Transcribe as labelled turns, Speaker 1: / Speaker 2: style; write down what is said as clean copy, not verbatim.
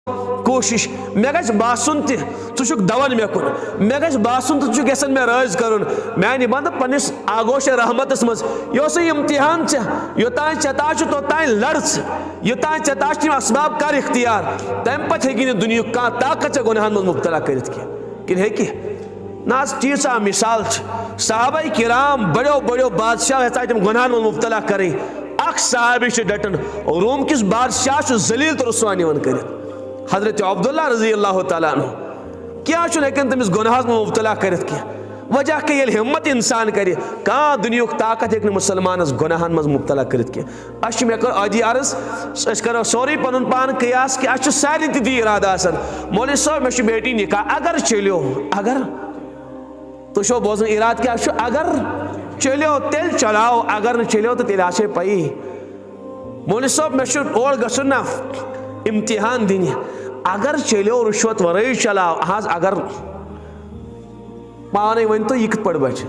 Speaker 1: کوشش مے گژھِ باسُن تہِ ژٕ چھُکھ دون مے کُن مے گژھِ باسُن تہٕ ژٕ چھُکھ یژھان مے رٲضۍ کرُن میانہِ بنٛدٕ پننِس آگوش رحمتس منٛز یہِ اوسُے امتحان ژےٚ یوٚتانۍ ژےٚ تاج چھُ توٚتانۍ لڑ ژٕ یوٚتانۍ ژےٚ تاج چھِ یِم اسباب کر اختیار تمہِ پتہٕ ہیٚکی نہٕ دُنیُک کانٛہہ طاقت ژےٚ گۄنہن منٛز مبتلا کٔرِتھ کینٛہہ کِنہٕ ہیٚکہِ نہ حظ تیٖژاہ مثال چھِ صحابہ کرام بڑیو بڑیو بادشاہ یژھان تِم گۄنہن منٛز مبتلا کرٕنۍ اکھ صحابی چھُ ڈٹن روم کِس بادشاہ چھُ ذلیل تہٕ رسوا نِوان کٔرِتھ حضرت عبداللہ رضی اللہ تعالیٰ عنہ کیٛاہ چھُنہٕ ہیٚکان تٔمِس گۄنہس منٛز مبتلا کٔرِتھ کینٛہہ وجہ کہ ییٚلہِ ہمت انسان کرِ کانٛہہ دُنیُک طاقت ہیٚکہِ نہٕ مُسلمانس گۄنہن منٛز مبتلا کٔرِتھ کینٛہہ اسہِ چھُ مےٚ کٔر عٲدی عرض أسۍ کرو سورُے پنُن پان قیاس کہِ اسہِ چھُ سارنٕے تہِ تی ارادٕ آسان مولوی صٲب مےٚ چھُ بیٹی نکاح اگر چلیو اگر تُہۍ چھُوا بوزان ارادٕ کیٛاہ چھُ اگر چلیو تیٚلہِ چلاو اگر نہٕ چلیو تہٕ تیٚلہِ آسے پیی مولوی صٲب مےٚ چھُ اور گژھُن نا امتحان دِنہِ اگر چلیو رُشوت ورٲے چلاو حظ اگر پانے ؤنۍ تو یہِ کِتھ پٲٹھۍ بچہِ